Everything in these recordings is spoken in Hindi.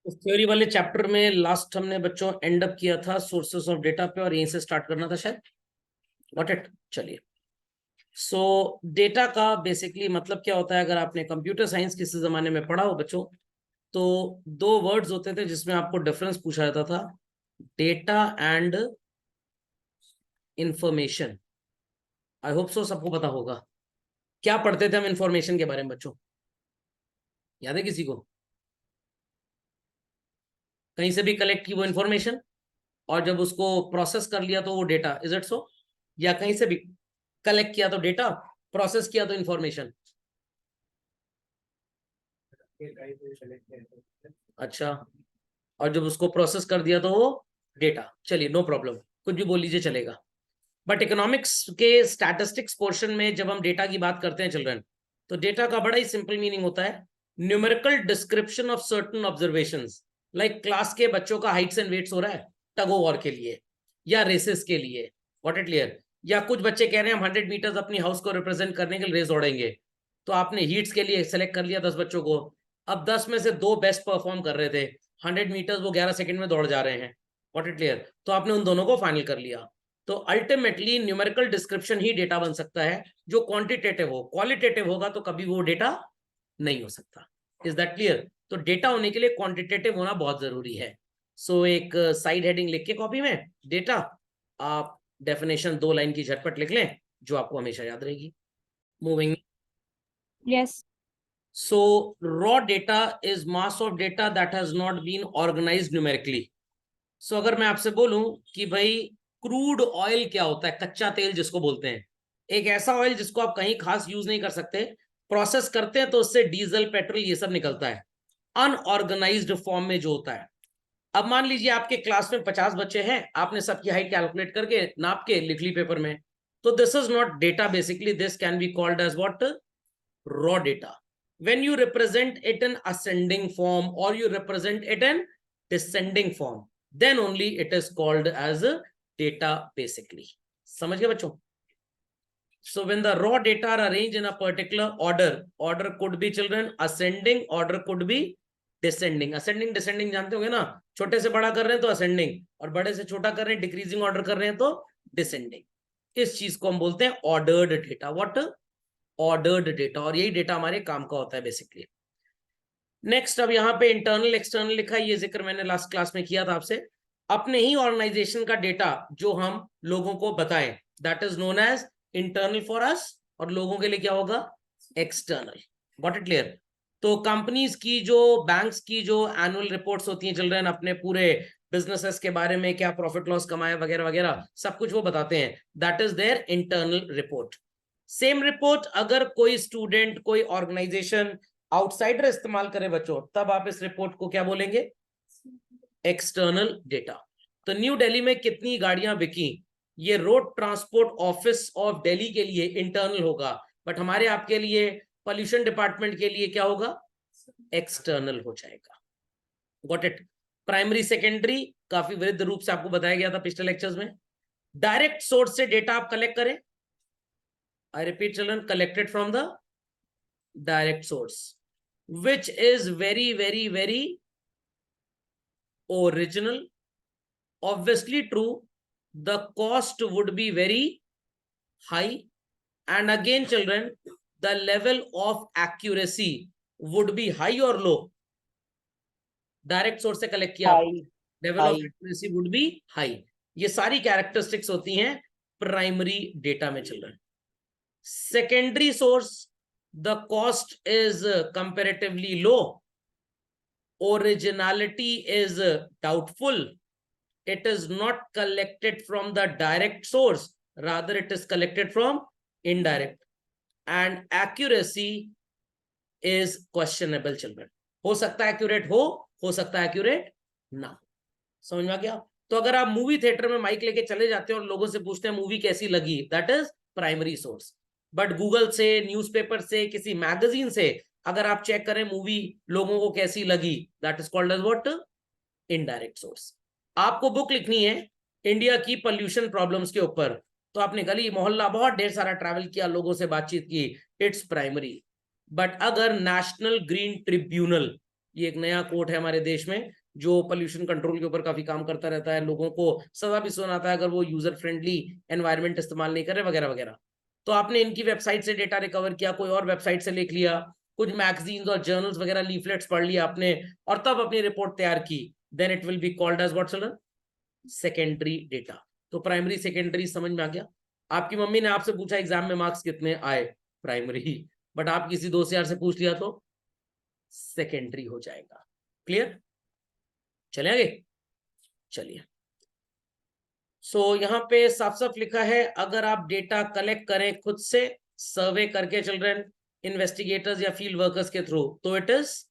उस थ्योरी वाले चैप्टर में लास्ट हमने बच्चों एंड अप किया था सोर्सेस ऑफ डेटा पे, और यहीं से स्टार्ट करना था शायद। Got it? चलिए। सो डेटा का बेसिकली मतलब क्या होता है, अगर आपने कंप्यूटर साइंस किसी जमाने में पढ़ा हो बच्चों, तो दो वर्ड्स होते थे जिसमें आपको डिफरेंस पूछा जाता था, data and information. I hope so सबको पता होगा। क्या पढ़ते थे हम इंफॉर्मेशन के बारे में बच्चों? याद है किसी को? कहीं से भी कलेक्ट की वो इंफॉर्मेशन, और जब उसको प्रोसेस कर लिया तो वो डेटा, इज इट सो? या कहीं से भी कलेक्ट किया तो डेटा, प्रोसेस किया तो इंफॉर्मेशन। अच्छा, और जब उसको प्रोसेस कर दिया तो वो डेटा। चलिए, नो प्रॉब्लम, कुछ भी बोल लीजिए चलेगा। बट इकोनॉमिक्स के स्टैटिस्टिक्स पोर्शन में जब हम डेटा की बात करते हैं चिल्ड्रन, तो डेटा का बड़ा ही सिंपल मीनिंग होता है numerical description of certain observations. Like class के बच्चों का हाइट्स एंड वेट्स हो रहा है टग ऑफ वॉर के लिए या रेसेस के लिए, व्हाट इट क्लियर? या कुछ बच्चे कह रहे हैं हम 100 मीटर्स अपनी हाउस को रिप्रेजेंट करने के लिए रेस दौड़ेंगे, तो आपने हीट्स के लिए सेलेक्ट कर लिया 10 बच्चों को। अब 10 में से 2 बेस्ट परफॉर्म कर रहे थे, 100 मीटर्स वो 11 सेकंड में दौड़ जा रहे हैं, व्हाट इट क्लियर? तो आपने उन दोनों को फाइनल कर लिया। तो अल्टीमेटली न्यूमेरिकल डिस्क्रिप्शन ही डेटा बन सकता है जो क्वांटिटेटिव हो। क्वालिटेटिव होगा तो कभी वो डेटा नहीं हो सकता। Is that clear? तो डेटा होने के लिए क्वांटिटेटिव होना बहुत जरूरी है। सो एक साइड हेडिंग लिख के कॉपी में डेटा, आप डेफिनेशन 2 लाइन की झटपट लिख लें जो आपको हमेशा याद रहेगी। Moving. Yes. So raw data is mass of data that has not been organized numerically. So अगर मैं आपसे बोलूं कि भाई क्रूड ऑयल क्या होता है, कच्चा तेल जिसको बोलते हैं, एक ऐसा ऑयल जिसको आप कहीं खास यूज नहीं कर सकते, प्रोसेस करते हैं तो उससे डीजल पेट्रोल ये सब निकलता है, अनऑर्गेनाइज्ड फॉर्म में जो होता है। अब मान लीजिए आपके क्लास में 50 बच्चे हैं, आपने सबकी हाइट कैलकुलेट करके नाप के लिख ली पेपर में, तो this is not data. Basically this can be called as what? raw data. When you represent it in ascending form or you represent it in descending form, then only it is called as a data basically. समझ गए बच्चों? So when the raw data are arranged in a particular order could be children ascending, order could be descending. Ascending descending जानते होंगे ना, छोटे से बड़ा कर रहे हैं तो ascending, और बड़े से छोटा कर रहे हैं डिक्रीजिंग ऑर्डर कर रहे हैं तो descending. इस चीज को हम बोलते हैं ordered data. What? Ordered data. और यही डेटा हमारे काम का होता है बेसिकली। नेक्स्ट, अब यहाँ पे इंटरनल एक्सटर्नल लिखा है, ये जिक्र मैंने लास्ट क्लास में किया था आपसे। अपने ही ऑर्गेनाइजेशन का डेटा जो हम लोगों को बताएं, that is known as internal for us, और लोगों के लिए क्या होगा? एक्सटर्नल। What it clear? तो कंपनीज की जो, बैंक्स की जो एनुअल रिपोर्ट्स होती हैं चिल्ड्रन, अपने पूरे बिजनेसेस के बारे में, क्या प्रॉफिट लॉस कमाया वगैरह वगैरह सब कुछ वो बताते हैं, that is their internal report. Same report अगर कोई स्टूडेंट, कोई ऑर्गेनाइजेशन आउटसाइडर इस्तेमाल करे बच्चों, तब आप इस रिपोर्ट को क्या बोलेंगे? External data. तो न्यू दिल्ली में कितनी गाड़ियां बिकी, ये road transport office of Delhi के लिए इंटरनल होगा, बट हमारे आपके लिए पॉल्यूशन डिपार्टमेंट के लिए क्या होगा? एक्सटर्नल हो जाएगा। Got it? प्राइमरी सेकेंडरी काफी विरुद्ध रूप से आपको बताया गया था पिछले लेक्चर्स में। डायरेक्ट सोर्स से डेटा आप कलेक्ट करें, I repeat children, collected from the direct source, which is very, very, very original. Obviously true, the cost would be very high, and again children, the level of accuracy would be high or low? Direct source से कलेक्ट किया, level of accuracy would be high. ये सारी कैरेक्टरिस्टिक्स होती हैं प्राइमरी डेटा में children. Secondary source, the cost is comparatively low, originality is doubtful, it is not collected from the direct source, rather it is collected from indirect, and accuracy is questionable children. हो सकता है एक्यूरेट हो सकता है एक्यूरेट ना हो। समझ में आ गया? तो अगर आप मूवी थिएटर में माइक लेके चले जाते हैं और लोगों से पूछते हैं मूवी कैसी लगी, that is primary source. But Google से, न्यूज़पेपर से, किसी मैगजीन से अगर आप चेक करें मूवी लोगों को कैसी लगी, that is called as what? Indirect source. आपको बुक लिखनी है इंडिया की पोल्यूशन प्रॉब्लम्स के ऊपर, तो आपने गली मोहल्ला बहुत ढेर सारा ट्रैवल किया, लोगों से बातचीत की, इट्स प्राइमरी। बट अगर नेशनल ग्रीन ट्रिब्यूनल ये एक नया कोर्ट है हमारे देश में जो पोल्यूशन कंट्रोल के ऊपर काफी काम करता रहता है, लोगों को सजा भी सुनाता है अगर वो यूजर फ्रेंडली एनवायरनमेंट इस्तेमाल नहीं करे वगैरह वगैरह। तो आपने इनकी वेबसाइट से डेटा रिकवर किया, कोई और वेबसाइट से लिख लिया, कुछ मैगजीन्स और जर्नल्स वगैरह लीफलेट्स पढ़ लिया आपने और तब अपनी रिपोर्ट तैयार की, then it will be called as what children? Secondary data. तो प्राइमरी सेकेंडरी समझ में आ गया। आपकी मम्मी ने आपसे पूछा एग्जाम में मार्क्स कितने आए, प्राइमरी, बट आप किसी दोस्त यार से पूछ लिया तो सेकेंडरी हो जाएगा। क्लियर? चले आगे, चलिए। यहां पे साफ साफ लिखा है अगर आप डेटा कलेक्ट करें खुद से, सर्वे करके चिल्ड्रन, इन्वेस्टिगेटर्स या फील्ड वर्कर्स के थ्रू, तो इट इज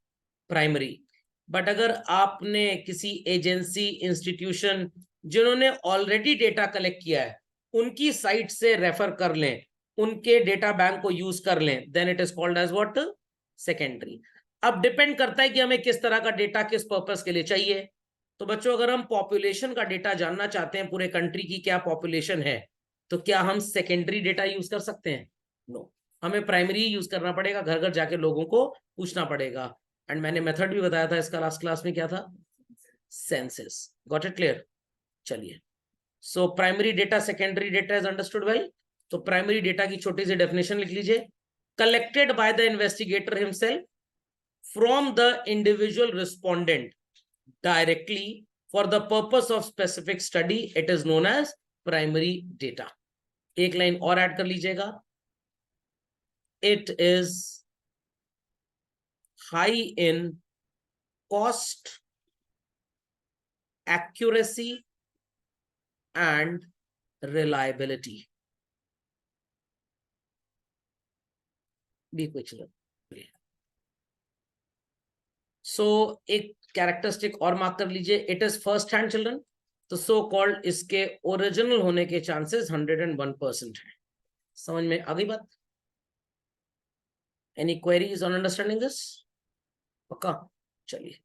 प्राइमरी। बट अगर आपने किसी एजेंसी, इंस्टीट्यूशन जिन्होंने ऑलरेडी डेटा कलेक्ट किया है उनकी साइट से रेफर कर लें, उनके डेटा बैंक को यूज कर लें, then it is called as what? Secondary. अब डिपेंड करता है कि हमें किस तरह का डेटा किस पर्पस के लिए चाहिए। तो बच्चों अगर हम पॉपुलेशन का डेटा जानना चाहते हैं, पूरे कंट्री की क्या पॉपुलेशन है, तो क्या हम सेकेंडरी डेटा यूज कर सकते हैं? नो, हमें प्राइमरी यूज करना पड़ेगा, घर घर जाके लोगों को पूछना पड़ेगा। एंड मैंने मेथड भी बताया था इसका लास्ट क्लास में, क्या था? सेंसस। Got it clear? चलिए, so primary data, secondary data is understood भाई। तो प्राइमरी डेटा की छोटी सी डेफिनेशन लिख लीजिए, collected by the investigator himself from the individual respondent directly for the purpose of specific study, it is known as primary data. एक लाइन और ऐड कर लीजिएगा, it is high in cost, accuracy and reliability. भी कुछ एक कैरेक्टरिस्टिक और मार्क कर लीजिए, it is first hand children. तो सो कॉल्ड इसके ओरिजिनल होने के चांसेस 101% है। समझ में आ गई बात? Any queries on understanding this? पक्का? चलिए,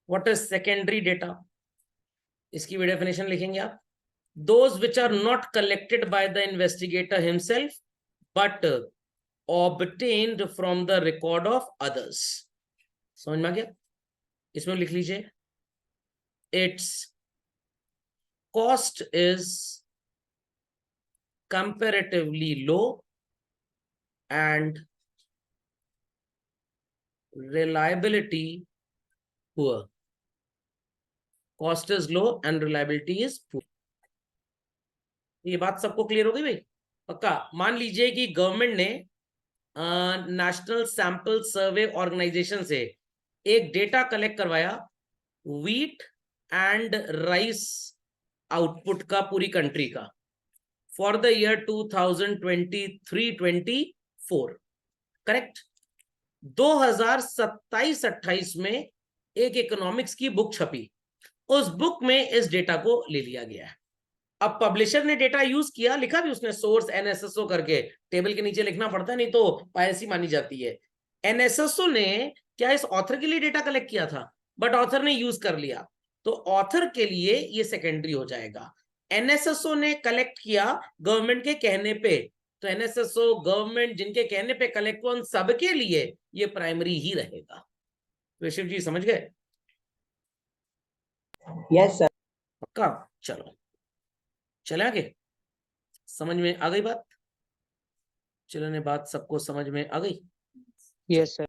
व्हाट इज सेकेंडरी डेटा? इसकी भी डेफिनेशन लिखेंगे आप, those which are not collected by the investigator himself but obtained from the record of others. समझ में आ गया? इसमें लिख लीजिए, its cost is comparatively low and reliability poor. Cost is low and reliability is poor. ये बात सबको क्लियर हो गई भाई? पक्का? मान लीजिए कि गवर्नमेंट ने नेशनल सैंपल सर्वे ऑर्गेनाइजेशन से एक डेटा कलेक्ट करवाया व्हीट एंड राइस आउटपुट का पूरी कंट्री का फॉर द ईयर 2023-24, करेक्ट? 2027-28 में एक इकोनॉमिक्स की बुक छपी, उस बुक में इस डेटा को ले लिया गया है। अब पब्लिशर ने डेटा यूज किया, लिखा भी उसने सोर्स एनएसएसओ करके, टेबल के नीचे लिखना पड़ता है नहीं तो पायरेसी मानी जाती है। एनएसएसओ ने क्या इस ऑथर के लिए डेटा कलेक्ट किया था, बट ऑथर ने यूज कर लिया, तो ऑथर के लिए ये सेकेंडरी हो जाएगा। एनएसएसओ ने कलेक्ट किया गवर्नमेंट के कहने पे, तो एनएसएसओ गवर्नमेंट जिनके कहने पे कलेक्ट हुआ उन सबके लिए ये प्राइमरी ही रहेगा। ऋषभ जी समझ गए? Yes sir. पक्का? चलो चले आगे, समझ में आ गई बात? चलो ने बात सबको समझ में आ गई? Yes sir.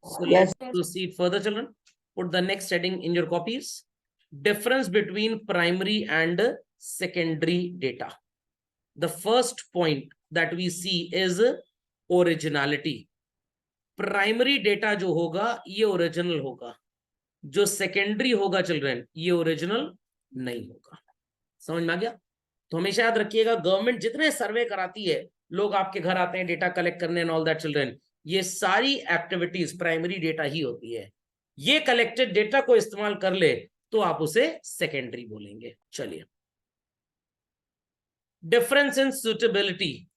So let's proceed further, children. Put the next heading in your copies. Difference between primary and secondary data. The first point that we see is originality. Primary data जो होगा ये ओरिजिनल होगा, जो सेकेंडरी होगा चिल्ड्रन ये ओरिजिनल नहीं होगा। समझ में आ गया? तो हमेशा याद रखिएगा, गवर्नमेंट जितने सर्वे कराती है, लोग आपके घर आते हैं डेटा कलेक्ट करने एंड ऑल दैट चिल्ड्रन, ये सारी एक्टिविटीज प्राइमरी डेटा ही होती है। ये कलेक्टेड डेटा को इस्तेमाल कर ले तो आप उसे सेकेंडरी बोलेंगे। चलिए, difference in suitability.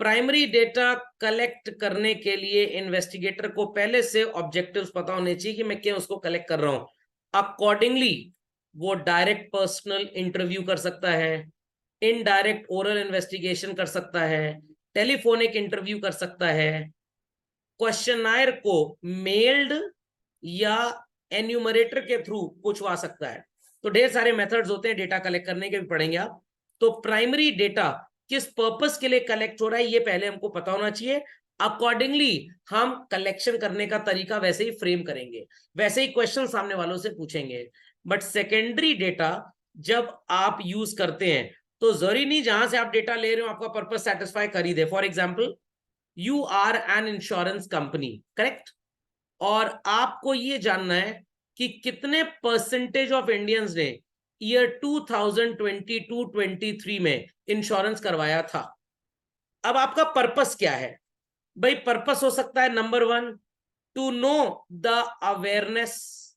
Primary data collect करने के लिए इन्वेस्टिगेटर को पहले से ऑब्जेक्टिव्स पता होने चाहिए कि मैं क्यों उसको कलेक्ट कर रहा हूं। अकॉर्डिंगली वो डायरेक्ट पर्सनल इंटरव्यू कर सकता है, इनडायरेक्ट ओरल इन्वेस्टिगेशन कर सकता है, टेलीफोनिक इंटरव्यू कर सकता है, क्वेश्चनायर को मेल्ड या एन्यूमरेटर के थ्रू पूछवा सकता है। तो ढेर सारे मेथड्स होते हैं डेटा कलेक्ट करने के, भी पढ़ेंगे आप। तो प्राइमरी डेटा किस पर्पस के लिए कलेक्ट हो रहा है ये पहले हमको पता होना चाहिए। अकॉर्डिंगली हम कलेक्शन करने का तरीका वैसे ही फ्रेम करेंगे, वैसे ही क्वेश्चन सामने वालों से पूछेंगे। बट सेकेंडरी डेटा जब आप यूज करते हैं तो जरूरी नहीं जहां से आप डेटा ले रहे हो आपका पर्पस सेटिस्फाई कर ही दे। For example, you are an insurance company, correct, और आपको ये जानना है कि कितने परसेंटेज ऑफ इंडियंस ने ईयर 2022-23 में इंश्योरेंस करवाया था। अब आपका पर्पस क्या है भाई? पर्पस हो सकता है number 1, to know the awareness,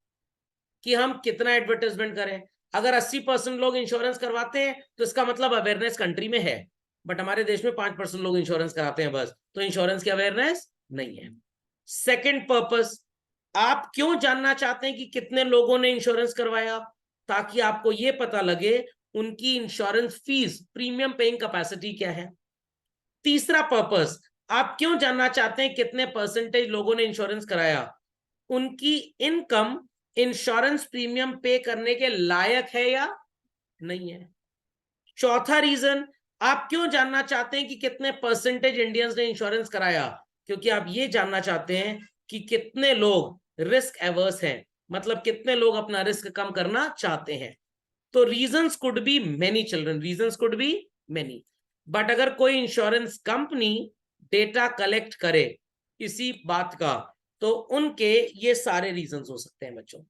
कि हम कितना एडवर्टाइजमेंट करें। अगर 80% लोग इंश्योरेंस करवाते हैं तो इसका मतलब अवेयरनेस कंट्री में है, बट हमारे देश में 5% लोग इंश्योरेंस कराते हैं बस, तो इंश्योरेंस की अवेयरनेस नहीं है। सेकंड पर्पस, आप क्यों जानना चाहते हैं कि कितने लोगों ने इंश्योरेंस करवाया? ताकि आपको यह पता लगे उनकी insurance fees, premium paying capacity क्या है। तीसरा पर्पस, आप क्यों जानना चाहते हैं कितने परसेंटेज लोगों ने इंश्योरेंस कराया? उनकी इनकम इंश्योरेंस प्रीमियम पे करने के लायक है या नहीं है। चौथा रीजन, आप क्यों जानना चाहते हैं कि कितने परसेंटेज इंडियंस ने इंश्योरेंस कराया? क्योंकि आप ये जानना चाहते हैं कि कितने लोग रिस्क एवर्स हैं, मतलब कितने लोग अपना रिस्क कम करना चाहते हैं। तो reasons could be many children, reasons could be many. But अगर कोई इंश्योरेंस कंपनी डेटा कलेक्ट करे इसी बात का, तो उनके ये सारे रीजंस हो सकते हैं बच्चों।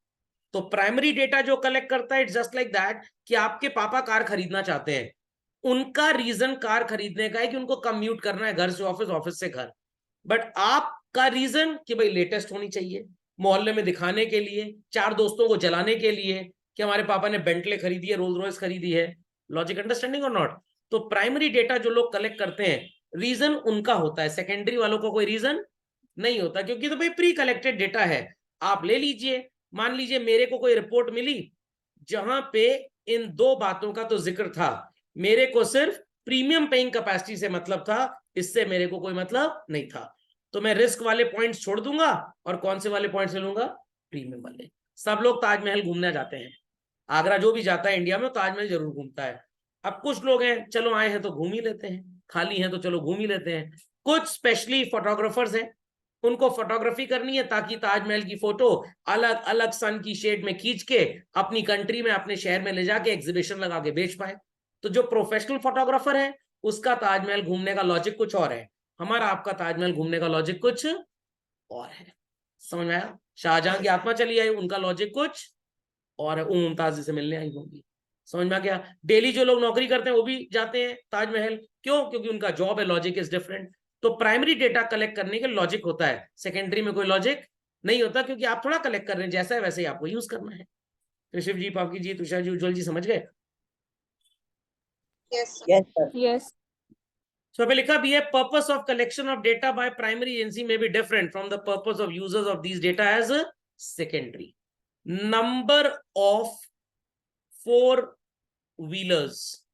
तो प्राइमरी डेटा जो कलेक्ट करता है, इट्स जस्ट लाइक दैट कि आपके पापा कार खरीदना चाहते हैं, उनका रीजन कार खरीदने का है कि उनको कम्यूट करना है घर से ऑफिस, ऑफिस से घर। बट आपका रीजन कि भाई लेटेस्ट होनी चाहिए, मोहल्ले में दिखाने के लिए, 4 दोस्तों को जलाने के लिए कि हमारे पापा ने बेंटले खरीदी है, रोल्स रॉयस खरीदी है। लॉजिक अंडरस्टैंडिंग और नॉट? तो प्राइमरी डेटा जो लोग कलेक्ट करते हैं, रीजन उनका होता है, सेकेंडरी वालों का कोई रीजन नहीं होता, क्योंकि तो भाई प्री कलेक्टेड डेटा है। आप ले लीजिए, मान लीजिए मेरे को कोई रिपोर्ट मिली जहां पे इन 2 बातों का तो जिक्र था, मेरे को सिर्फ प्रीमियम पेइंग कैपेसिटी से मतलब था, इससे मेरे को कोई मतलब नहीं था, तो मैं रिस्क वाले पॉइंट्स छोड़ दूंगा और कौन से वाले पॉइंट्स ले लूंगा? प्रीमियम वाले। सब लोग ताजमहल घूमने जाते हैं, आगरा जो भी जाता है इंडिया में ताजमहल जरूर घूमता है। अब कुछ लोग हैं चलो आए हैं तो घूम ही लेते हैं, खाली हैं तो चलो घूम ही लेते हैं। कुछ स्पेशली फोटोग्राफर्स हैं, उनको फोटोग्राफी करनी है ताकि ताजमहल की फोटो अलग अलग सन की शेड में खींच के अपनी कंट्री में, अपने शहर में ले जाके एग्जीबिशन लगा के बेच पाए। तो जो प्रोफेशनल फोटोग्राफर है उसका ताजमहल घूमने का लॉजिक कुछ और है, हमारा आपका ताजमहल घूमने का लॉजिक कुछ और है। समझ में आया? शाहजहां की आत्मा चली आई, उनका लॉजिक कुछ और है, मुमताज से मिलने आई होंगी। समझ में आ गया? डेली जो लोग नौकरी करते हैं वो भी जाते हैं ताजमहल, क्यों? क्योंकि उनका जॉब है, लॉजिक इज डिफरेंट। तो प्राइमरी डेटा कलेक्ट करने के लॉजिक होता है, सेकेंडरी में कोई लॉजिक नहीं होता, क्योंकि आप थोड़ा कलेक्ट कर रहे हैं, जैसा है वैसे ही आपको यूज करना है। तो शिव जी, पापकी जी, तुषार जी, उज्जवल जी, समझ गए? Yes, sir. Yes. So अभी लिखा भी है, purpose of collection of data by primary agency में be different from the purpose of users of these data as secondary. Number of 4 wheelers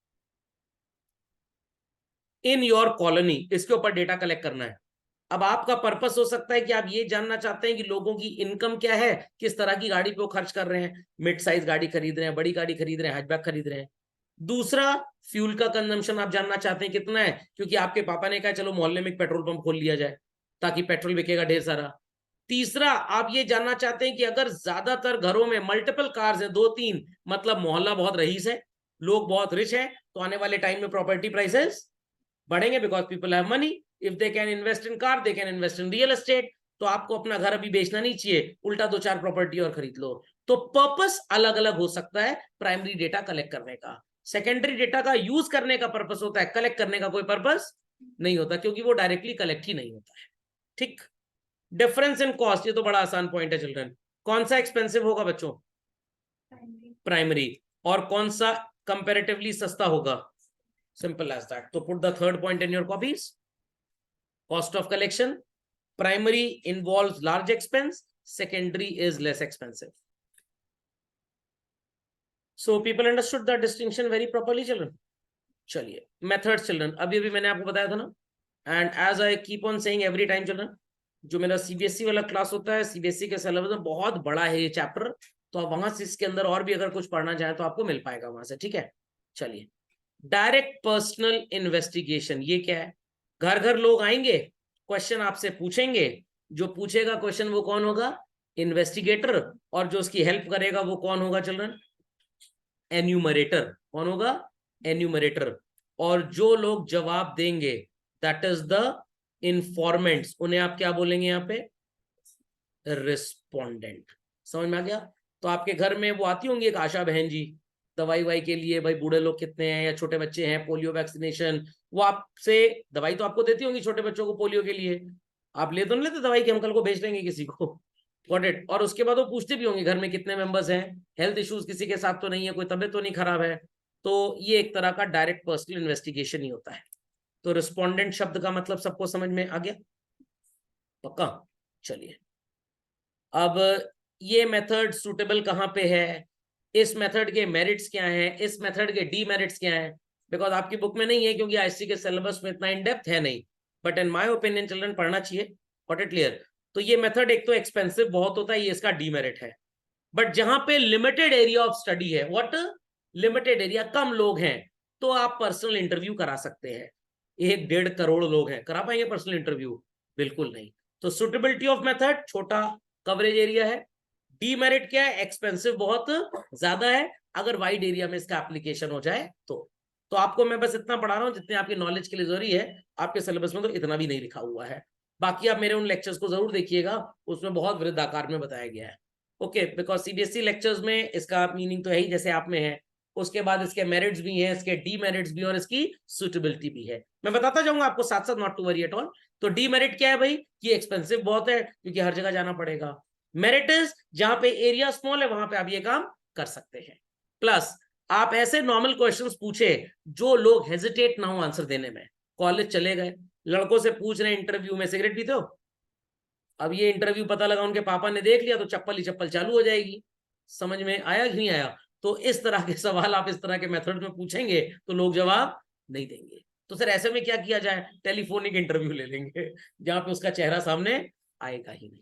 in your colony, इसके ऊपर डेटा कलेक्ट करना है। अब आपका पर्पस हो सकता है कि आप ये जानना चाहते हैं कि लोगों की इनकम क्या है, किस तरह की गाड़ी पे वो खर्च कर रहे हैं, मिड साइज गाड़ी खरीद रहे हैं, बड़ी गाड़ी खरीद रहे हैं, हैचबैक खरीद रहे हैं। दूसरा, फ्यूल का कंजम्पशन आप जानना चाहते हैं कितना है, क्योंकि आपके पापा ने कहा चलो मोहल्ले में एक पेट्रोल पंप खोल लिया जाए ताकि पेट्रोल बिकेगा ढेर सारा। तीसरा, आप ये जानना चाहते हैं कि अगर ज्यादातर घरों में मल्टीपल कार्स है, 2-3, मतलब मोहल्ला बहुत रईस है, लोग बहुत रिच है, तो आने वाले टाइम में प्रॉपर्टी प्राइसेस बढ़ेंगे, because people have money, if they can invest in car, they can invest in real estate. तो आपको अपना घर अभी बेचना नहीं चाहिए, उल्टा 2-4 प्रॉपर्टी और खरीद लो। तो पर्पस अलग अलग हो सकता है प्राइमरी डेटा कलेक्ट करने का। सेकेंडरी डेटा का यूज करने का पर्पस होता है, कलेक्ट करने का कोई पर्पस नहीं होता, क्योंकि वो डायरेक्टली कलेक्ट ही नहीं होता है। ठीक। डिफरेंस इन कॉस्ट, ये तो बड़ा आसान पॉइंट है चिल्ड्रन। कौन सा एक्सपेंसिव होगा बच्चों? प्राइमरी। और कौन सा कंपैरेटिवली सस्ता होगा? Simple as that. So put the third point in your copies. Cost of collection. Primary involves large expense. Secondary is less expensive. So people understood the distinction very properly, children. चलिए methods, children. अभी मैंने आपको बताया था ना, and as I keep on saying every time, children, जो मेरा सीबीएसई वाला क्लास होता है, सीबीएसई के सिलेबस में बहुत बड़ा है ये चैप्टर, तो आप वहां से इसके अंदर और भी अगर कुछ पढ़ना चाहें तो आपको मिल पाएगा वहां से, ठीक है। चलिए, डायरेक्ट पर्सनल इन्वेस्टिगेशन, ये क्या है? घर घर लोग आएंगे, क्वेश्चन आपसे पूछेंगे, जो पूछेगा क्वेश्चन वो कौन होगा? इन्वेस्टिगेटर, और जो उसकी हेल्प करेगा वो कौन होगा चिल्ड्रन? एन्यूमरेटर। कौन होगा? एन्यूमरेटर। और जो लोग जवाब देंगे दैट इज द इंफॉर्मेंट्स, उन्हें आप क्या बोलेंगे यहाँ पे? रिस्पोंडेंट। समझ में आ गया? तो आपके घर में वो आती होंगी एक आशा बहन जी, दवाई वाई के लिए, भाई बूढ़े लोग कितने हैं या छोटे बच्चे हैं, पोलियो वैक्सीनेशन, वो आपसे दवाई तो आपको देती होंगी छोटे बच्चों को पोलियो के लिए, आप ले तो नहीं लेते दवाई कि हम कल को भेज देंगे किसी को, गॉट इट। और उसके बाद वो पूछते भी होंगे घर में कितने मेंबर्स हैं, हेल्थ इश्यूज किसी के साथ तो नहीं है, कोई तबियत तो नहीं खराब है। तो ये एक तरह का डायरेक्ट पर्सनल इन्वेस्टिगेशन ही होता है। तो रिस्पोंडेंट शब्द का मतलब सबको समझ में आ गया? पक्का? चलिए, अब ये मेथड सुटेबल कहाँ पे है, इस मेथड के मेरिट्स क्या हैं, इस मेथड के डीमेरिट्स क्या हैं? बिकॉज आपकी बुक में नहीं है, क्योंकि आईएससी के सिलेबस में इतना इन डेप्थ है नहीं, but in my opinion children पढ़ना चाहिए। Got it clear? तो ये मेथड एक तो एक्सपेंसिव बहुत होता है, ये इसका डीमेरिट है। बट जहां पे लिमिटेड एरिया ऑफ स्टडी है, व्हाट? लिमिटेड एरिया, कम लोग हैं, तो आप पर्सनल इंटरव्यू करा सकते हैं। 1-1.5 करोड़ लोग हैं, करा पाएंगे पर्सनल इंटरव्यू? बिल्कुल नहीं। तो सुटेबिलिटी ऑफ मेथड, छोटा कवरेज एरिया है। डीमेरिट क्या है? एक्सपेंसिव बहुत ज्यादा है, अगर वाइड एरिया में इसका एप्लीकेशन हो जाए तो आपको मैं बस इतना पढ़ा रहा हूं जितने आपकी नॉलेज के लिए जरूरी है। आपके सिलेबस में तो इतना भी नहीं लिखा हुआ है। बाकी आप मेरे उन लेक्चर्स को जरूर देखिएगा, उसमें बहुत वृद्धाकार में बताया गया है। ओके, बिकॉज सीबीएसई लेक्चर्स में इसका मीनिंग तो है ही जैसे आप में है, उसके बाद इसके मेरिट्स भी हैं, इसके डीमेरिट्स भी, और इसकी सुटेबिलिटी भी है। मैं बताता जाऊंगा आपको साथ साथ, not to worry at all. तो डीमेरिट क्या है भाई? कि एक्सपेंसिव बहुत है, क्योंकि हर जगह जाना पड़ेगा। मेरिट इज जहां पे एरिया स्मॉल है वहां पे आप ये काम कर सकते हैं। प्लस आप ऐसे नॉर्मल क्वेश्चंस पूछे जो लोग हेजिटेट ना हो आंसर देने में। कॉलेज चले गए, लड़कों से पूछ रहे हैं इंटरव्यू में, सिगरेट पीते हो? अब ये इंटरव्यू पता लगा उनके पापा ने देख लिया तो चप्पल ही चप्पल चालू हो जाएगी। समझ में आया कि नहीं आया? तो इस तरह के सवाल आप इस तरह के मेथड में पूछेंगे तो लोग जवाब नहीं देंगे। तो सर ऐसे में क्या किया जाए? टेलीफोनिक इंटरव्यू ले लेंगे, जहां पे उसका चेहरा सामने आएगा ही नहीं।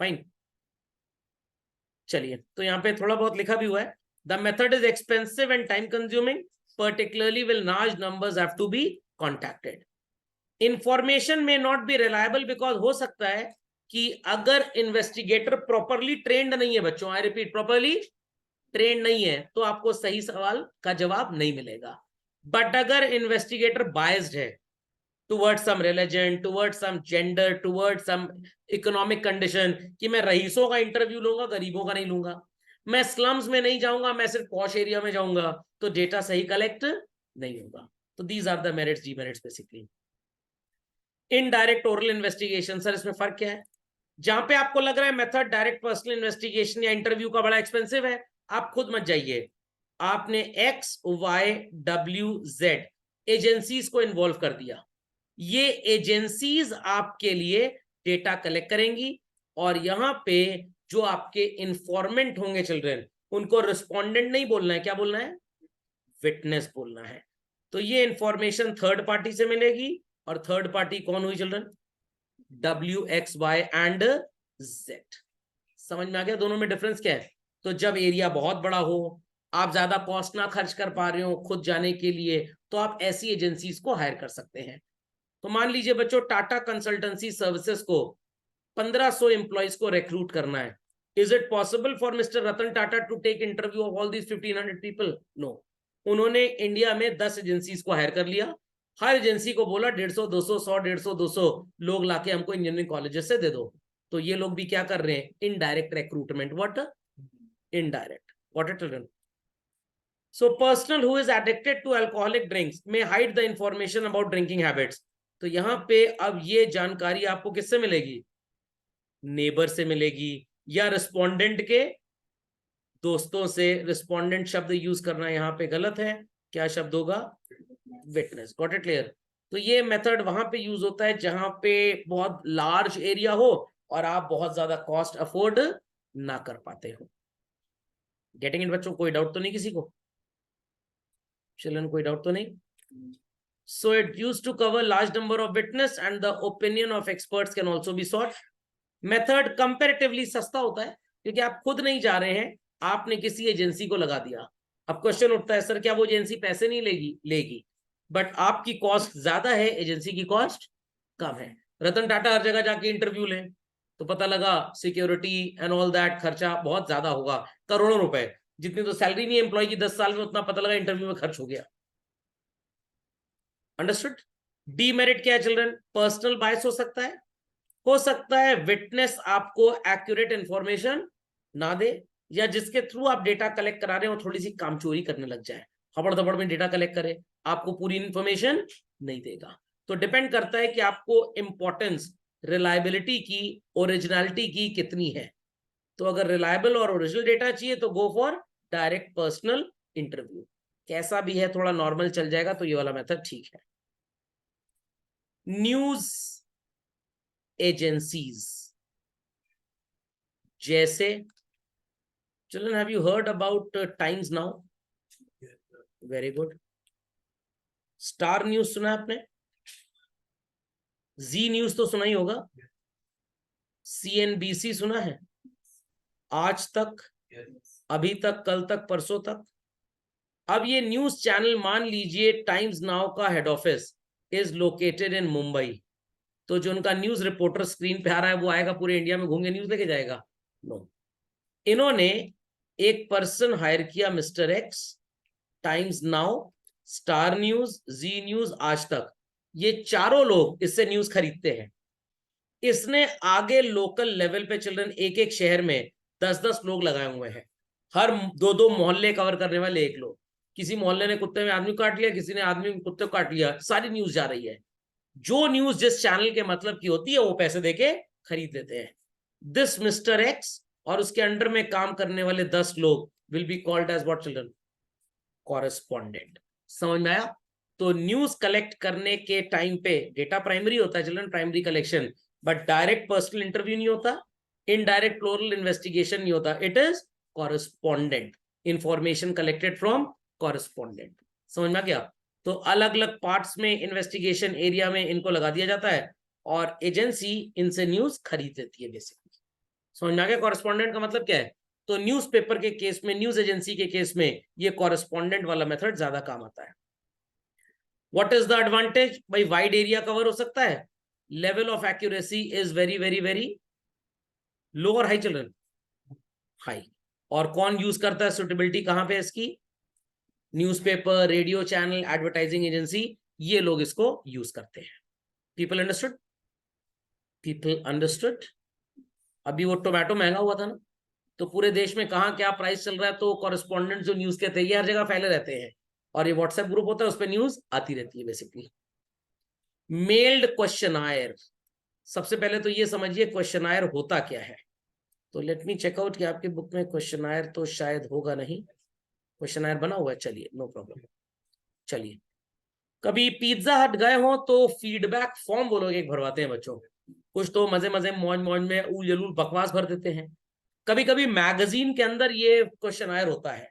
फाइन। चलिए, तो यहाँ पे थोड़ा बहुत लिखा भी हुआ है, the method is expensive and time consuming, particularly will large numbers have to be contacted. Information में नॉट बी रिलायबल, बिकॉज हो सकता है कि अगर इन्वेस्टिगेटर प्रॉपरली ट्रेंड नहीं है बच्चों, आई रिपीट, प्रॉपरली ट्रेंड नहीं है, तो आपको सही सवाल का जवाब नहीं मिलेगा। बट अगर इन्वेस्टिगेटर बायस्ड है toward some religion, toward some gender, toward some economic condition, कि मैं रईसों का इंटरव्यू लूंगा, गरीबों का नहीं लूंगा, मैं स्लम्स में नहीं जाऊंगा, मैं सिर्फ पॉश एरिया में जाऊंगा, तो डेटा सही कलेक्ट नहीं होगा। तो these are the merits, demerits basically. Indirect oral investigation, sir इसमें फर्क क्या है? जहां पे आपको लग रहा है मेथड डायरेक्ट पर्सनल इन्वेस्टिगेशन या इंटरव्यू का बड़ा एक्सपेंसिव है, आप खुद मत जाइए। आपने XYWZ एजेंसीज को इन्वॉल्व कर दिया, ये एजेंसीज आपके लिए डेटा कलेक्ट करेंगी, और यहां पे जो आपके इंफॉर्मेंट होंगे चिल्ड्रन, उनको रिस्पोंडेंट नहीं बोलना है, क्या बोलना है? विटनेस बोलना है। तो ये इंफॉर्मेशन थर्ड पार्टी से मिलेगी, और थर्ड पार्टी कौन हुई चिल्ड्रन? WXY and Z। समझ में आ गया दोनों में डिफरेंस क्या है? तो जब एरिया बहुत बड़ा हो, आप ज्यादा कॉस्ट ना खर्च कर पा रहे हो खुद जाने के लिए, तो आप ऐसी एजेंसीज को हायर कर सकते हैं। तो मान लीजिए बच्चों, टाटा कंसल्टेंसी सर्विसेज को 1500 एम्प्लॉइज को रिक्रूट करना है। Is it possible for mister Ratan Tata to take interview of all these 1500 people? No. उन्होंने इंडिया में 10 एजेंसीज को हायर कर लिया, हर एजेंसी को बोला 150, 200, 100, 150, 200 लोग लाके हमको इंजीनियरिंग कॉलेजेस से दे दो। तो ये लोग भी क्या कर रहे हैं? Indirect recruitment. What? Indirect. What it children? So person who is addicted to alcoholic drinks may hide the information about drinking habits. तो यहां पे अब ये जानकारी आपको किससे मिलेगी? नेबर से मिलेगी, या रिस्पोंडेंट के दोस्तों से। रिस्पोंडेंट शब्द यूज करना यहां पे गलत है, क्या शब्द होगा? विटनेस। Got it clear? तो ये मेथड वहां पे यूज होता है जहां पे बहुत लार्ज एरिया हो और आप बहुत ज्यादा कॉस्ट अफोर्ड ना कर पाते हो। गेटिंग इट बच्चों? कोई डाउट तो नहीं किसी को? चिल्ड्रन कोई डाउट तो नहीं? So it used to cover large number of witness and the opinion of experts can also be sought. Method comparatively सस्ता होता है क्योंकि आप खुद नहीं जा रहे हैं, आपने किसी एजेंसी को लगा दिया. अब क्वेश्चन उठता है सर क्या वो एजेंसी पैसे नहीं लेगी, बट आपकी कॉस्ट ज्यादा है, एजेंसी की कॉस्ट कम है. रतन टाटा हर जगह जाके इंटरव्यू लें तो पता लगा सिक्योरिटी एंड ऑल दैट खर्चा बहुत ज्यादा होगा, करोड़ों रुपए, जितनी तो सैलरी नहीं एम्प्लॉय की 10 साल में उतना पता लगा इंटरव्यू में खर्च हो गया. अंडरस्टूड. डीमेरिट क्या है चिल्ड्रन? पर्सनल बायस हो सकता है विटनेस आपको एक्यूरेट इंफॉर्मेशन ना दे, या जिसके थ्रू आप डेटा कलेक्ट करा रहे हो थोड़ी सी कामचोरी करने लग जाए, हबड़ दबड़ में डेटा कलेक्ट करे, आपको पूरी इंफॉर्मेशन नहीं देगा. तो डिपेंड करता है कि आपको इंपॉर्टेंस रिलायबिलिटी की, ओरिजिनलिटी की कितनी है. तो अगर रिलायबल और ओरिजिनल डेटा चाहिए तो go for direct personal interview. कैसा भी है थोड़ा नॉर्मल चल जाएगा, तो ये वाला मेथड ठीक है. न्यूज एजेंसीज जैसे, children, have you heard about Times Now? Very good. Star news सुना है आपने? जी न्यूज तो सुना ही होगा. CNBC सुना है? आज तक, अभी तक, कल तक, परसों तक. अब ये न्यूज चैनल मान लीजिए टाइम्स नाउ का head office is located in Mumbai, तो जो उनका न्यूज रिपोर्टर स्क्रीन पे आ रहा है वो आएगा पूरे इंडिया में घूम के न्यूज लेके जाएगा? नो. इन्होंने एक पर्सन हायर किया, Mister X, Times Now, Star News, Zee News, Aaj Tak, ये चारों लोग इससे न्यूज खरीदते हैं. इसने आगे लोकल लेवल पे चिल्ड्रन एक एक शहर में 10-10 लोग लगाए हुए हैं, हर 2-2 मोहल्ले कवर करने वाले एक लोग. किसी मोहल्ले ने कुत्ते में आदमी काट लिया, किसी ने आदमी में कुत्ते को काट लिया, सारी न्यूज जा रही है. जो न्यूज जिस चैनल के मतलब की होती है वो पैसे देके खरीद लेते हैं. दिस मिस्टर एक्स और उसके अंडर में काम करने वाले 10 लोग will be called as what children? Correspondent. समझ में आया? तो न्यूज कलेक्ट करने के टाइम पे डेटा प्राइमरी होता है children, primary collection, but direct personal interview नहीं होता, इनडायरेक्ट प्लूरल इन्वेस्टिगेशन नहीं होता, it is correspondent. Information collected from correspondent. समझ में आ गया? तो अलग अलग पार्ट्स में इन्वेस्टिगेशन एरिया में इनको लगा दिया जाता है और एजेंसी इनसे न्यूज खरीद लेती है बेसिकली. समझ में आ गया कॉरेस्पॉन्डेंट का मतलब क्या है? तो न्यूज़पेपर के केस में, न्यूज एजेंसी के केस में ये कॉरेस्पॉन्डेंट वाला मेथड ज्यादा काम आता है. What is the advantage? भाई वाइड एरिया कवर हो सकता है, level of accuracy is very very very low और हाई चिल्ड्रन? हाई. और कौन यूज करता है? सुटेबिलिटी कहां पे है इसकी? Newspaper, radio channel, advertising agency, ये लोग इसको यूज करते हैं. People understood? People understood? अभी वो टोमेटो महंगा हुआ था ना, तो पूरे देश में कहाँ क्या प्राइस चल रहा है, तो कॉरेस्पॉन्डेंट जो न्यूज के थे ये हर जगह फैले रहते हैं, और ये व्हाट्सएप ग्रुप होता है उस पर न्यूज आती रहती है बेसिकली. Meld questionnaire. सबसे पहले तो ये समझिए क्वेश्चनायर होता क्या है. तो लेट मी चेक आउट कि आपके बुक में क्वेश्चनायर तो शायद होगा नहीं. क्वेश्चनायर बना हुआ है, चलिए नो प्रॉब्लम. चलिए, कभी पिज्जा हट गए हो तो फीडबैक फॉर्म बोलोगे एक भरवाते हैं बच्चों. कुछ तो मजे मजे मौज मौज में उल जलूल बकवास भर देते हैं. कभी कभी मैगजीन के अंदर ये क्वेश्चनायर होता है,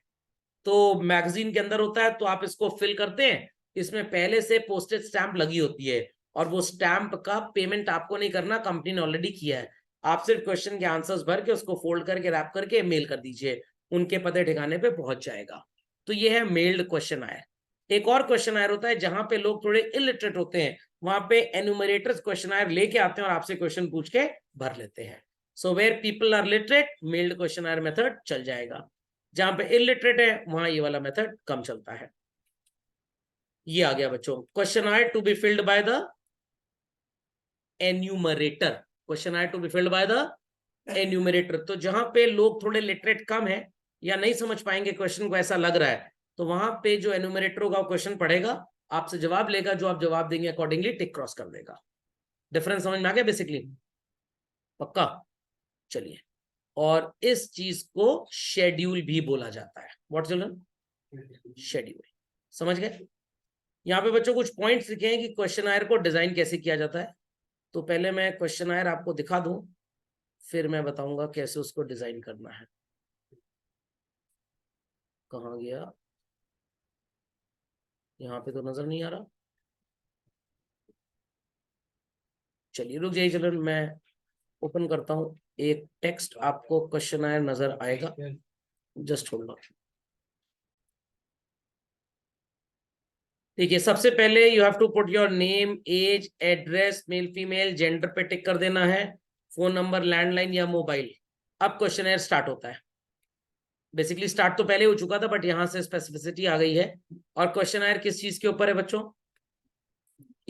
तो मैगजीन के अंदर होता है तो आप इसको फिल करते हैं, इसमें पहले से पोस्टेज स्टैंप लगी होती है, और वो स्टैंप का पेमेंट आपको नहीं करना, कंपनी ने ऑलरेडी किया है. आप सिर्फ क्वेश्चन के आंसर्स भर के उसको फोल्ड करके रैप करके मेल कर दीजिए, उनके पते ठिकाने पे पहुंच जाएगा. तो ये है मेल्ड क्वेश्चनायर. एक और क्वेश्चनायर होता है जहां पे लोग थोड़े इलिटरेट होते हैं, वहां पे एन्यूमरेटर्स क्वेश्चनायर लेके आते हैं और आपसे क्वेश्चन पूछ के भर लेते हैं. So where people are literate, mailed questionnaire method चल जाएगा. जहां पे इलिटरेट है वहां ये वाला मेथड कम चलता है. ये आ गया बच्चों, questionnaire to be filled by the enumerator. Questionnaire to be filled by the enumerator. तो जहां पे लोग थोड़े लिटरेट कम है या नहीं समझ पाएंगे क्वेश्चन को, ऐसा लग रहा है, तो वहां पे जो एन्यूमरेटर होगा वो क्वेश्चन पढ़ेगा, आपसे जवाब लेगा, जो आप जवाब देंगे अकॉर्डिंगली टिक क्रॉस कर देगा. डिफरेंस समझ में आ गया बेसिकली? पक्का? चलिए, और इस चीज को शेड्यूल भी बोला जाता है. What children? शेड्यूल. समझ गए? यहाँ पे बच्चों कुछ पॉइंट्स लिखे हैं कि क्वेश्चनायर को डिजाइन कैसे किया जाता है. तो पहले मैं क्वेश्चनायर आपको दिखा दूं, फिर मैं बताऊंगा कैसे उसको डिजाइन करना है. कहाँ गया? यहाँ पे तो नजर नहीं आ रहा. चलिए रुक जाइए, चलो मैं ओपन करता हूँ एक टेक्स्ट, आपको क्वेश्चन आयर नजर आएगा, जस्ट होल्ड ऑन। ठीक है, सबसे पहले you have to put your name, age, address, male female, gender पे टिक कर देना है, फोन नंबर, लैंडलाइन या मोबाइल। अब क्वेश्चन स्टार्ट होता है। बेसिकली स्टार्ट तो पहले हो चुका था, बट यहां से स्पेसिफिसिटी आ गई है। और क्वेश्चन किस चीज के ऊपर है बच्चों?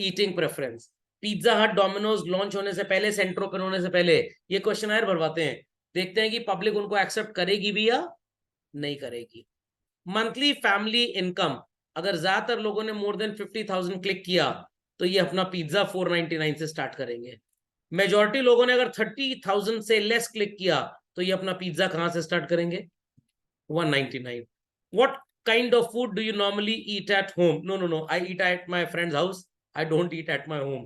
Eating preference. पिज्जा हट, डोमिनोज लॉन्च होने से पहले, सेंटर ओपन होने से पहले ये क्वेश्चन भरवाते हैं, देखते हैं कि पब्लिक उनको एक्सेप्ट करेगी भी या नहीं करेगी। मंथली फैमिली इनकम, अगर ज्यादातर लोगों ने मोर देन 50,000 क्लिक किया तो ये अपना पिज्जा 499 से स्टार्ट करेंगे। मेजॉरिटी लोगों ने अगर 30,000 से लेस क्लिक किया तो ये अपना पिज्जा कहां से स्टार्ट करेंगे? 199. What kind of food do you normally eat at home? No. I eat at my friend's house. I don't eat at my home.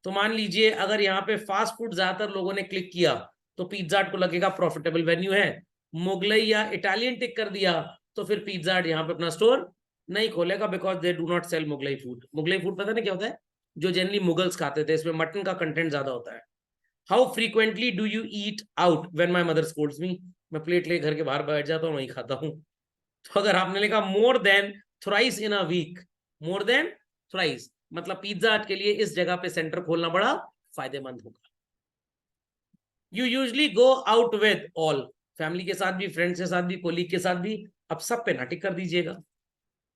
तो मान लीजिए अगर यहाँ पे फास्ट फूड ज्यादातर लोगों ने क्लिक किया तो पिज्जा हट को लगेगा प्रॉफिटेबल वेन्यू है। मुगलई या इटालियन टिक कर दिया तो फिर पिज्जा हट यहाँ पे अपना स्टोर नहीं खोलेगा, because they do not sell Mughlai food. Mughlai food पता नहीं क्या होता है? जो जनरली मुगल्स खाते थे, इसमें मटन का कंटेंट ज्यादा होता है। How frequently do you eat out? When my mother scolds me. मैं प्लेट लेके घर के बाहर बैठ जाता हूँ, वहीं खाता हूँ। तो अगर आपने लिखा more than thrice in a week, more than thrice, मतलब पिज्जा हट के लिए इस जगह पे सेंटर खोलना बड़ा फायदेमंद होगा। You usually go out with all, family के साथ भी, फ्रेंड्स के साथ भी, कोलीग के साथ भी। अब सब पे ना टिक कर दीजिएगा।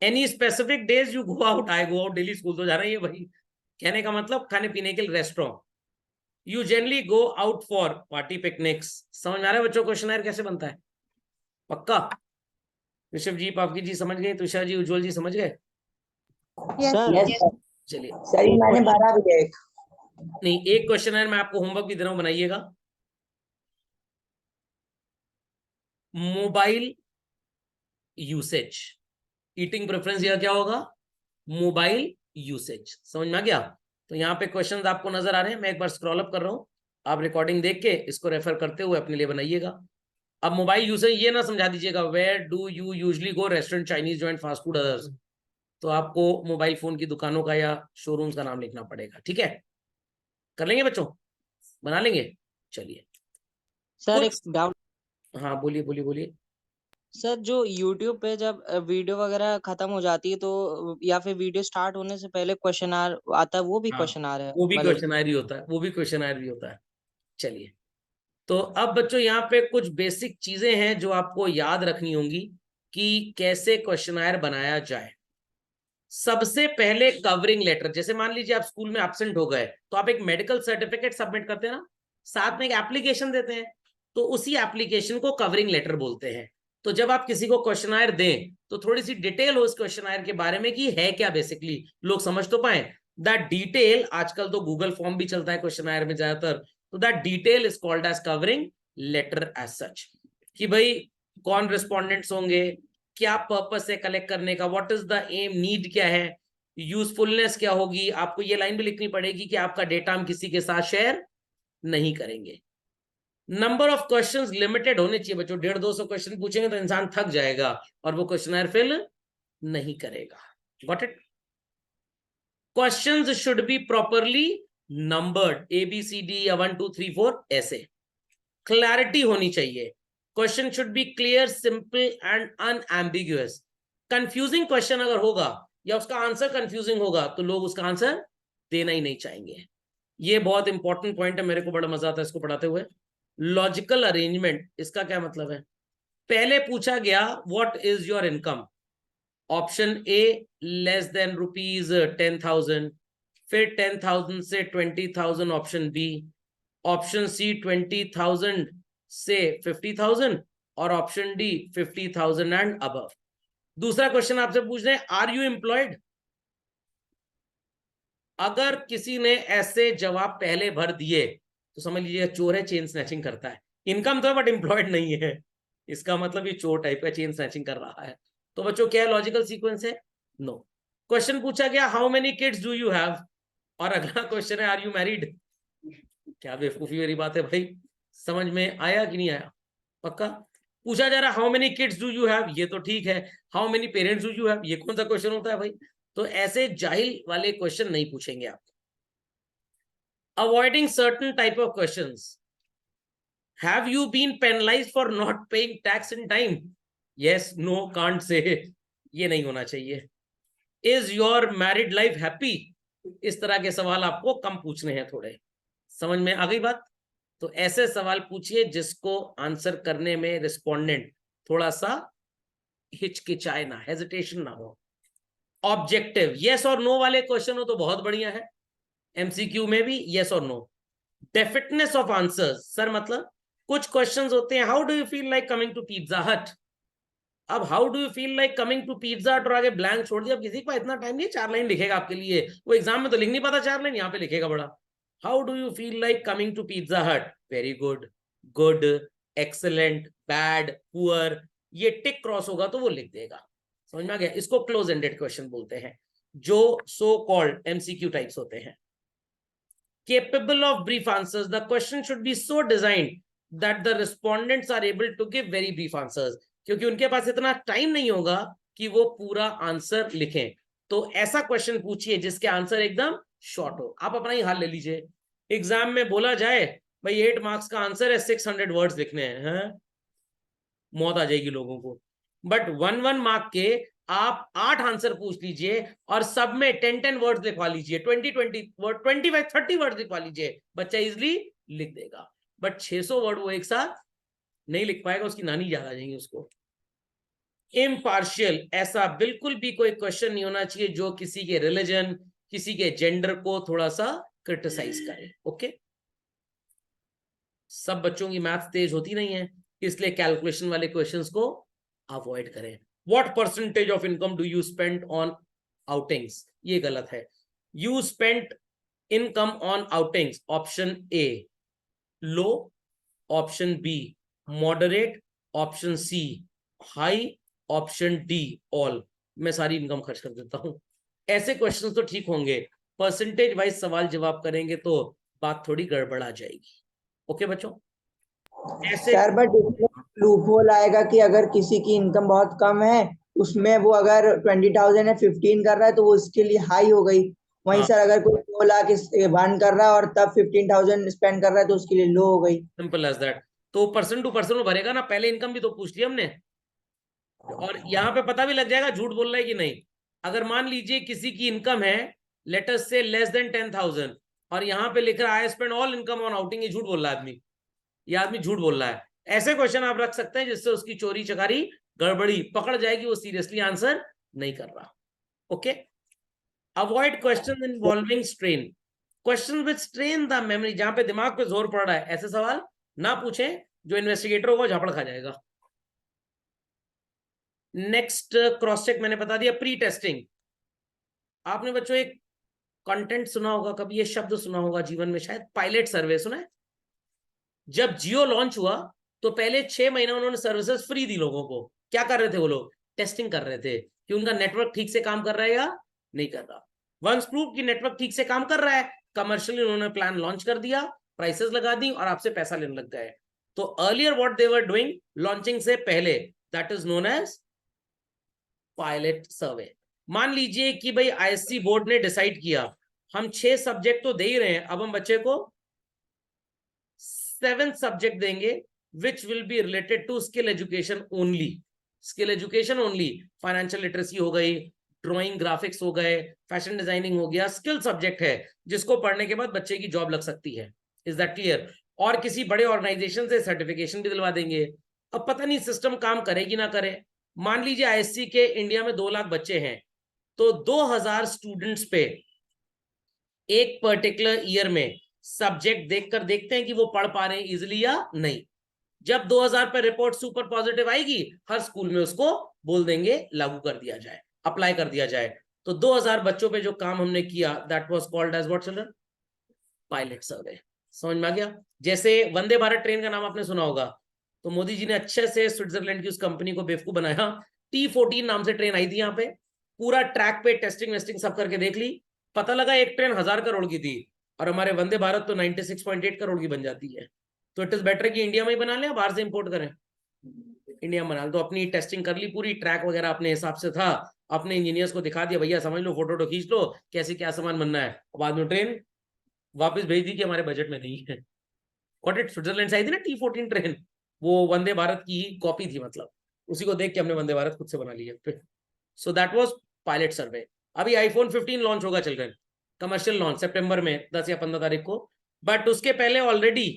Any specific days you go out? I go out daily, school तो जा रही है भाई। कहने का मतलब खाने पीने के लिए restaurant. You generally go out for party, picnics. समझ में आ रहा है बच्चों क्वेश्चन कैसे बनता है? पक्का? ऋषभ जी, पापकी जी समझ गए? तुषार जी, उज्जवल जी समझ गए? सर चलिए, सर मैंने भरा भी है। नहीं, एक क्वेश्चन है, मैं आपको होमवर्क भी दे रहा हूं, बनाइएगा। मोबाइल यूसेज, ईटिंग प्रेफरेंस यह क्या होगा? Mobile usage. समझ में आ गया? तो यहाँ पे क्वेश्चंस आपको नजर आ रहे हैं, मैं एक बार स्क्रॉल अप कर रहा हूं, आप रिकॉर्डिंग देख के इसको रेफर करते हुए अपने लिए बनाइएगा। अब मोबाइल यूसेज ये ना समझा दीजिएगा where do you usually go, restaurant, Chinese joint, fast food, others. तो आपको मोबाइल फोन की दुकानों का या शोरूम्स का नाम लिखना पड़ेगा। ठीक है, कर लेंगे बच्चों? बना लेंगे? चलिए सर एक कुछ, डाउट। हाँ बोलिए बोलिए बोलिए। सर जो YouTube पे जब वीडियो वगैरह खत्म हो जाती है तो या फिर वीडियो स्टार्ट होने से पहले क्वेश्चन आर आता है, वो भी हाँ, क्वेश्चन आर है वो भी मतलब? क्वेश्चनायर ही होता है, वो भी क्वेश्चनायर भी होता है। चलिए, तो अब बच्चों यहाँ पे कुछ बेसिक चीजें हैं जो आपको याद रखनी होंगी कि कैसे क्वेश्चनायर बनाया जाए। सबसे पहले कवरिंग लेटर, जैसे मान लीजिए आप स्कूल में एब्सेंट हो गए तो आप एक मेडिकल सर्टिफिकेट सबमिट करते हैं ना, साथ में एक एप्लीकेशन देते हैं, तो उसी एप्लीकेशन को कवरिंग लेटर बोलते हैं। तो जब आप किसी को क्वेश्चनायर दें तो थोड़ी सी डिटेल हो उस क्वेश्चनायर के बारे में कि है क्या, बेसिकली लोग समझ तो पाए। दैट डिटेल, आजकल तो गूगल फॉर्म भी चलता है क्वेश्चनायर में ज्यादातर, तो that detail is called as covering letter as such. कि भाई कौन रिस्पोंडेंट्स होंगे, क्या पर्पस है कलेक्ट करने का, what is the aim, need क्या है, यूजफुलनेस क्या होगी। आपको ये लाइन भी लिखनी पड़ेगी कि आपका डेटा हम किसी के साथ शेयर नहीं करेंगे। नंबर ऑफ क्वेश्चंस लिमिटेड होने चाहिए बच्चों, 150-200 क्वेश्चन पूछेंगे तो इंसान थक जाएगा और वो क्वेश्चनर फिल नहीं करेगा। Got it? Questions should be properly numbered, ABCD या 1 2 3 4 ऐसे। क्लैरिटी होनी चाहिए, question should be clear, simple and unambiguous. Confusing question अगर होगा या उसका आंसर कंफ्यूजिंग होगा तो लोग उसका आंसर देना ही नहीं चाहेंगे। ये बहुत इंपॉर्टेंट पॉइंट है, मेरे को बड़ा मजा आता है इसको पढ़ाते हुए। लॉजिकल अरेंजमेंट, इसका क्या मतलब है? पहले पूछा गया what is your income, option A less than ₹10,000, फिर 10,000 से 20,000 ऑप्शन बी, ऑप्शन सी 20,000 से 50,000 और ऑप्शन डी 50,000 एंड अबव। दूसरा क्वेश्चन आपसे पूछ रहे हैं आर यू एम्प्लॉयड। अगर किसी ने ऐसे जवाब पहले भर दिए तो समझ लीजिए चोर है, चेन स्नैचिंग करता है। इनकम तो है बट एम्प्लॉयड नहीं है, इसका मतलब ये चोर टाइप का चेन स्नैचिंग कर रहा है। तो बच्चों क्या लॉजिकल सीक्वेंस है? नो। क्वेश्चन पूछा गया how many kids do you have, और अगला क्वेश्चन है आर यू मैरिड। क्या बेवकूफी वाली बात है भाई, समझ में आया कि नहीं आया? पक्का? पूछा जा रहा how many kids do you have, ये तो ठीक है, how many parents do you have, ये कौन सा क्वेश्चन होता है भाई? तो ऐसे जाहिल वाले क्वेश्चन नहीं पूछेंगे आप। Avoiding certain type of questions. Have you been penalized for not paying tax in time? Yes, no, can't say. ये नहीं होना चाहिए. Is your married life happy? इस तरह के सवाल आपको कम पूछने हैं थोड़े. समझ में आ गई बात? तो ऐसे सवाल पूछिए जिसको आंसर करने में रिस्पोंडेंट थोड़ा सा हिचकिचाए ना, हेजिटेशन ना हो. ऑब्जेक्टिव यस और नो वाले क्वेश्चन हो तो बहुत बढ़िया है. एमसीक्यू में भी यस और no. Definiteness of answers, sir मतलब कुछ क्वेश्चंस होते हैं, how do you feel like coming to Pizza Hut. अब how do you feel like coming to Pizza Hut और आगे ब्लैंक छोड़ दिया. अब किसी के पास इतना टाइम नहीं, 4 लाइन लिखेगा आपके लिए. वो एग्जाम में तो लिख नहीं पाता 4 लाइन, यहाँ पे लिखेगा बड़ा. How do you feel like coming to Pizza Hut. Very good, good, excellent, bad, poor. ये टिक क्रॉस होगा तो वो लिख देगा. समझ में आ गया? इसको क्लोज एंडेड क्वेश्चन बोलते हैं, जो सो कॉल्ड एमसीक्यू टाइप्स होते हैं. Capable of brief answers. The question should be so designed that the respondents are able to give very brief answers. क्योंकि उनके पास इतना टाइम नहीं होगा कि वो पूरा आंसर लिखें. तो ऐसा क्वेश्चन पूछिए जिसके आंसर एकदम शॉर्ट हो. आप अपना ही हाल ले लीजिए. एग्जाम में बोला जाए भाई 8 मार्क्स का आंसर है, 600 वर्ड्स लिखने हैं, मौत आ जाएगी लोगों को. बट 1 मार्क के आप 8 आंसर पूछ लीजिए और सब में 10 वर्ड्स लिखवा लीजिए, 20 वर्ड, 25 30 वर्ड्स लिखवा लीजिए, बच्चा इजिली लिख देगा. बट 600 वर्ड वो एक साथ नहीं लिख पाएगा, उसकी नानी याद आ जाएंगी उसको. इम्पार्शियल, ऐसा बिल्कुल भी कोई क्वेश्चन नहीं होना चाहिए जो किसी के रिलीजन, किसी के जेंडर को थोड़ा सा क्रिटिसाइज करे. ओके, सब बच्चों की मैथ्स तेज होती नहीं है, इसलिए कैलकुलेशन वाले क्वेश्चंस को अवॉइड करें. What percentage of income do you spend on outings? ये गलत है. You spent income on outings. Option A low, option B moderate, option C high, option D all. मैं सारी इनकम खर्च कर देता हूं. ऐसे क्वेश्चंस तो ठीक होंगे. परसेंटेज वाइज सवाल जवाब करेंगे तो बात थोड़ी गड़बड़ आ जाएगी. ओके बच्चों, ऐसे सर बट लूपहोल आएगा कि अगर किसी की इनकम बहुत कम है, उसमें वो अगर 20,000 है 15 कर रहा है तो वो उसके लिए हाई हो गई. वहीं हाँ. सर अगर कोई 2 लाख अर्न कर रहा है और तब 15,000 स्पेंड कर रहा है तो उसके लिए लो हो गई. Simple as that. तो पर्सन टू पर्सन वो भरेगा ना. पहले इनकम भी तो पूछ लिया हमने, और यहाँ पे पता भी लग जाएगा झूठ बोल रहा है कि नहीं. अगर मान लीजिए किसी की इनकम है लेट अस से लेस देन 10,000 और यहाँ पे लिख रहा है I spend all income on outing, ये झूठ बोल रहा है आदमी. ये आदमी झूठ बोल रहा है. ऐसे क्वेश्चन आप रख सकते हैं जिससे उसकी चोरी चकारी गड़बड़ी पकड़ जाएगी, वो सीरियसली आंसर नहीं कर रहा. Okay, avoid question involving strain. Question with strain the memory, जहां पे दिमाग पे जोर पड़ रहा है ऐसे सवाल ना पूछें. जो इन्वेस्टिगेटर होगा झापड़ खा जाएगा. नेक्स्ट क्रॉस चेक मैंने बता दिया. Pre testing. आपने बच्चों एक कंटेंट सुना होगा, कभी ये शब्द सुना होगा जीवन में शायद, पायलट सर्वे सुना है. जब जियो लॉन्च हुआ तो पहले 6 महीने उन्होंने सर्विसेज फ्री दी लोगों को. क्या कर रहे थे वो लोग? टेस्टिंग कर रहे थे कि उनका नेटवर्क ठीक से काम कर रहा है या नहीं कर रहा. वंस प्रूव कि नेटवर्क ठीक से काम कर रहा है, कमर्शियली उन्होंने प्लान लॉन्च कर दिया, प्राइसेस लगा दी और आपसे पैसा लेने लग गए. तो earlier what they were doing, launching से पहले, that is known as pilot survey. मान लीजिए कि भाई आईएससी बोर्ड ने डिसाइड किया हम 6 सब्जेक्ट तो दे ही रहे हैं, अब हम बच्चे को 7th सब्जेक्ट देंगे which will be related to skill education only. Skill education only. Financial literacy हो गई, ड्राइंग ग्राफिक्स हो गए, फैशन डिजाइनिंग हो गया. स्किल सब्जेक्ट है जिसको पढ़ने के बाद बच्चे की जॉब लग सकती है. Is that clear? और किसी बड़े ऑर्गेनाइजेशन से सर्टिफिकेशन भी दिलवा देंगे. अब पता नहीं सिस्टम काम करेगी ना करे. मान लीजिए आईएससी के इंडिया में 2 लाख बच्चे हैं, तो 2000 स्टूडेंट्स पे एक पर्टिकुलर ईयर में सब्जेक्ट देखकर देखते हैं कि वो पढ़ पा रहे हैं इजिली या नहीं. जब 2000 पे रिपोर्ट सुपर पॉजिटिव आएगी, हर स्कूल में उसको बोल देंगे लागू कर दिया जाए, अप्लाई कर दिया जाए. तो 2000 बच्चों पे जो काम हमने किया that was called as what children? Pilot survey. समझ में आ गया? जैसे वंदे भारत ट्रेन का नाम आपने सुना होगा, तो मोदी जी ने अच्छे से स्विट्जरलैंड की उस कंपनी को बेवकूफ बनाया. T14 नाम से ट्रेन आई थी यहाँ पे, पूरा ट्रैक पे टेस्टिंग वेस्टिंग सब करके देख ली. पता लगा एक ट्रेन 1000 करोड़ की थी और हमारे वंदे भारत तो 96.8 करोड़ की बन जाती है. तो इट इज बेटर कि इंडिया में ही बना लें, बाहर से इंपोर्ट करें. इंडिया में बना. तो अपनी टेस्टिंग कर ली पूरी, ट्रैक वगैरह अपने हिसाब से था, अपने इंजीनियर्स को दिखा दिया भैया समझ लो, फोटो कैसी क्या सामान बनना है, बाद में ट्रेन वापस भेज दी कि हमारे बजट में नहीं है। Got it? स्विट्जरलैंड से आई थी ना T14 ट्रेन, वो वंदे भारत की ही कॉपी थी, मतलब उसी को देख के हमने वंदे भारत खुद से बना लिया फिर। सो दैट वाज पायलट सर्वे। अभी iPhone 15 लॉन्च होगा चिल्ड्रन, कमर्शियल लॉन्च सितंबर में 10 या 15 तारीख को। बट उसके पहले ऑलरेडी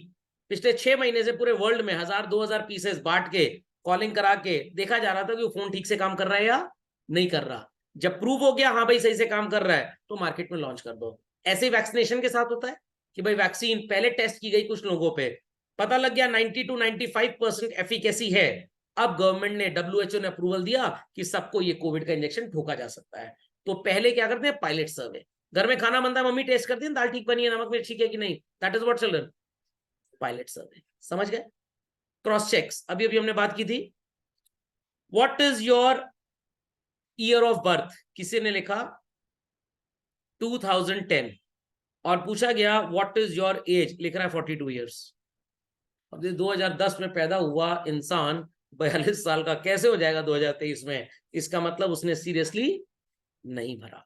पिछले 6 महीने से पूरे वर्ल्ड में 1000-2000 पीसेस बांट के, कॉलिंग करा के देखा जा रहा था कि वो फोन ठीक से काम कर रहा है या नहीं कर रहा। जब प्रूव हो गया हाँ भाई सही से काम कर रहा है, तो मार्केट में लॉन्च कर दो। ऐसे ही वैक्सीनेशन के साथ होता है कि भाई वैक्सीन पहले टेस्ट की गई कुछ लोगों पे, पता लग गया 90 to 95% एफिकेसी है। अब गवर्नमेंट ने, WHO ने अप्रूवल दिया कि सबको ये कोविड का इंजेक्शन ठोका जा सकता है। तो पहले क्या करते हैं? पायलट सर्वे। घर में खाना बनता है, मम्मी टेस्ट करती है दाल ठीक बनी है, नमक मिर्च ठीक है कि नहीं, that is what children, pilot survey. समझ गए? क्रॉस चेक्स अभी अभी हमने बात की थी। What is your year of birth? किसी ने लिखा 2010 और पूछा गया व्हाट इज योर एज, लिख रहा है 42 ईयर्स। अब 2010 में पैदा हुआ इंसान 42 साल का कैसे हो जाएगा 2023 में? इसका मतलब उसने सीरियसली नहीं भरा।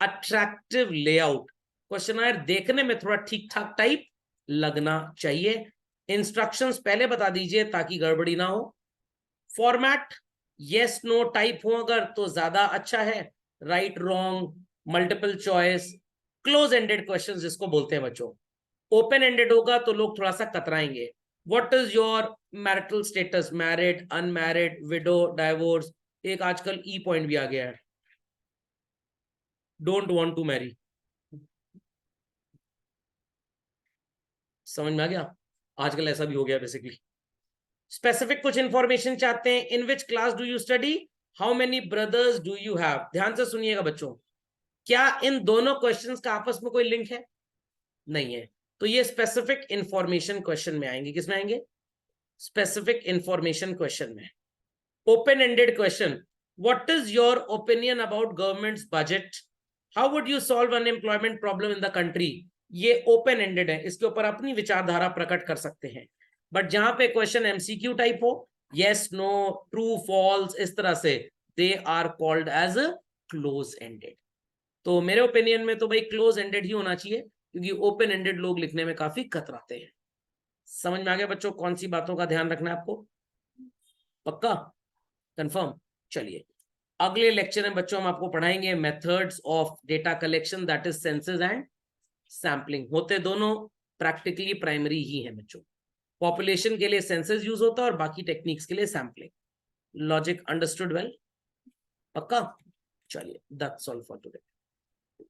अट्रैक्टिव लेआउट, क्वेश्चनर देखने में थोड़ा ठीक ठाक टाइप लगना चाहिए। इंस्ट्रक्शंस पहले बता दीजिए ताकि गड़बड़ी ना हो। फॉर्मेट यस नो टाइप हो अगर तो ज्यादा अच्छा है, right wrong, multiple choice, close ended questions जिसको बोलते हैं बच्चों। ओपन एंडेड होगा तो लोग थोड़ा सा कतराएंगे। What is your marital status, married, unmarried, widow, divorce. एक आजकल ई पॉइंट भी आ गया है, डोंट वांट टू मैरी। समझ में आ गया? आजकल ऐसा भी हो गया बेसिकली। स्पेसिफिक कुछ इंफॉर्मेशन चाहते हैं। In which class do you study, how many brothers do you have. ध्यान से सुनिएगा बच्चों, क्या इन दोनों क्वेश्चंस का आपस में कोई लिंक है? नहीं है, तो ये स्पेसिफिक इंफॉर्मेशन क्वेश्चन में आएंगे। किसमें आएंगे? स्पेसिफिक इंफॉर्मेशन क्वेश्चन में। Open ended question, what is your opinion about governments budget, how would you solve unemployment problem in the country. ये ओपन एंडेड है, इसके ऊपर अपनी विचारधारा प्रकट कर सकते हैं। बट जहां पे क्वेश्चन MCQ टाइप हो, यस नो, ट्रू फॉल्स, इस तरह से, they are called as close ended. तो मेरे ओपिनियन में तो भाई क्लोज एंडेड ही होना चाहिए, क्योंकि ओपन एंडेड लोग लिखने में काफी कतराते हैं। समझ में आ गया बच्चों कौन सी बातों का ध्यान रखना है आपको? पक्का? कंफर्म? चलिए अगले लेक्चर में बच्चों हम आपको पढ़ाएंगे methods of data collection, that is census and sampling. होते दोनों प्रैक्टिकली प्राइमरी ही है बच्चों। पॉपुलेशन के लिए सेंसस यूज होता है और बाकी टेक्निक्स के लिए सैम्पलिंग। Logic understood well? पक्का? चलिए दैट्स ऑल फॉर टुडे।